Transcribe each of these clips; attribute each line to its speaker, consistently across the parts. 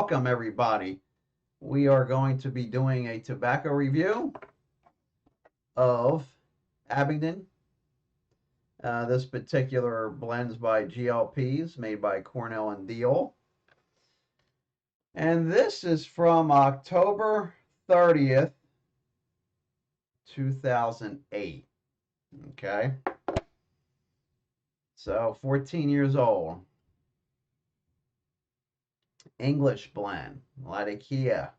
Speaker 1: welcome everybody. We are going to be doing a tobacco review of Abingdon. This particular blends by GLPs, made by Cornell and Deal. And this is from October 30th, 2008. Okay. So 14 years old. English blend, Latakia.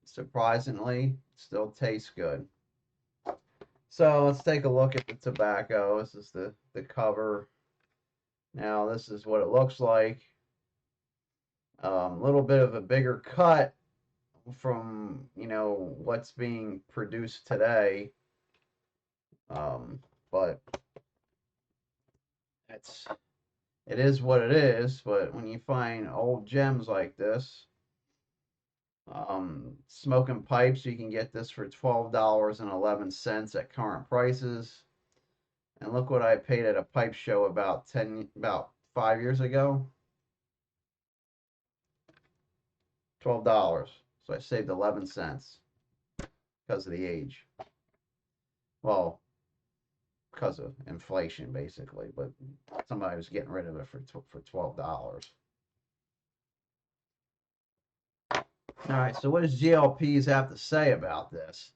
Speaker 1: Surprisingly, still tastes good. So let's take a look at the tobacco. This is the cover. Now this is what it looks like. A little bit of a bigger cut from, what's being produced today. But it is what it is. But when you find old gems like this, smoking pipes, you can get this for $12.11 at current prices. And look what I paid at a pipe show about 5 years ago. $12. So I saved 11 cents because of the age. Well, because of inflation, basically. But somebody was getting rid of it for $12. All right, so what does GLPs have to say about this?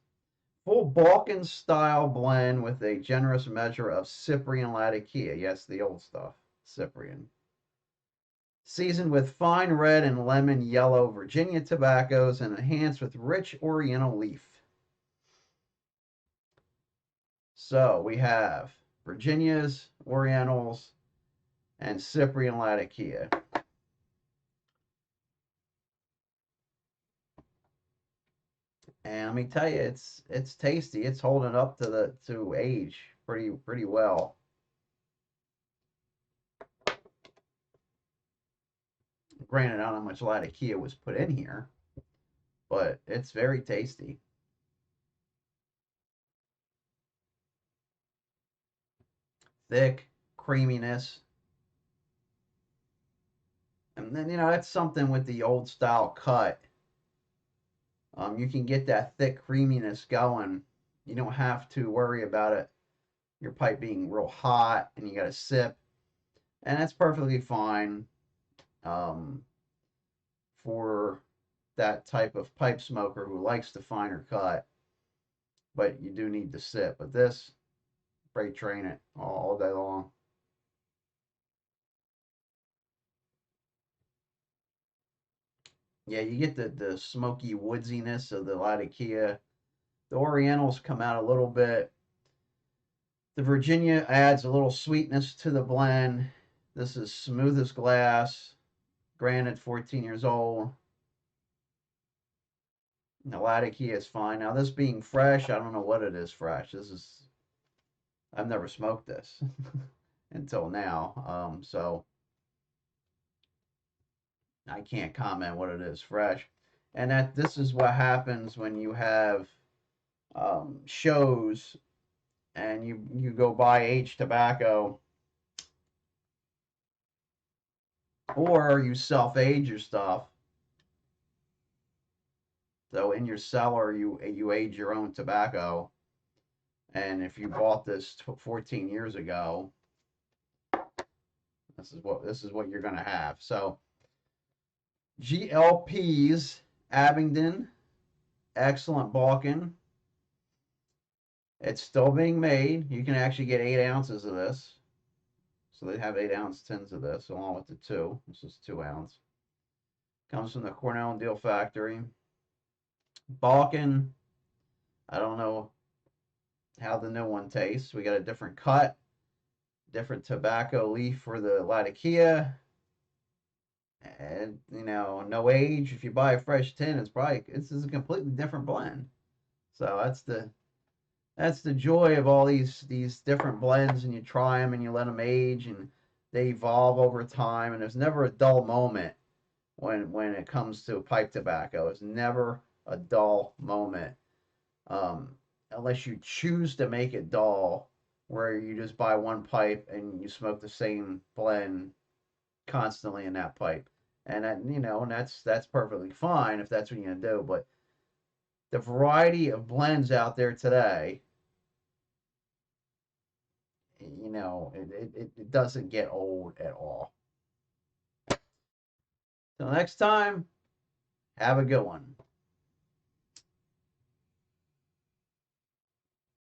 Speaker 1: Full Balkan style blend with a generous measure of Cyprian Latakia. Yes, the old stuff, Cyprian. Seasoned with fine red and lemon yellow Virginia tobaccos and enhanced with rich Oriental leaf. So we have Virginias, Orientals, and Cyprian Latakia. And let me tell you, it's tasty. It's holding up to age pretty well. Granted, I don't know how much Latakia was put in here, but it's very tasty. Thick creaminess. And then, that's something with the old style cut. You can get that thick creaminess going. You don't have to worry about it, your pipe being real hot and you got to sip. And that's perfectly fine for that type of pipe smoker who likes the finer cut. But you do need to sip. But this, freight train it all day long. Yeah, you get the smoky woodsiness of the Latakia. The Orientals come out a little bit. The Virginia adds a little sweetness to the blend. This is smooth as glass. Granted, 14 years old. The Latakia is fine. Now, this being fresh, I don't know what it is fresh. I've never smoked this until now. So I can't comment what it is fresh. And this is what happens when you have shows and you go buy aged tobacco, or you self-age your stuff. So in your cellar, you age your own tobacco. And if you bought this 14 years ago, this is what you're gonna have. So GLPs, Abingdon, excellent Balkan. It's still being made. You can actually get 8 ounces of this. So they have 8-ounce tins of this, along with the 2. This is 2 ounce. Comes from the Cornell and Deal factory. Balkan, I don't know how the new one tastes. We got a different cut, different tobacco leaf for the Latakia. And, no age. If you buy a fresh tin, this is a completely different blend. So that's the joy of all these different blends, and you try them and you let them age and they evolve over time, and there's never a dull moment when it comes to pipe tobacco. It's never a dull moment, unless you choose to make it dull, where you just buy one pipe and you smoke the same blend constantly in that pipe. And that, you know, and that's perfectly fine if that's what you're gonna do. But the variety of blends out there today, you know, it doesn't get old at all. Till next time, have a good one.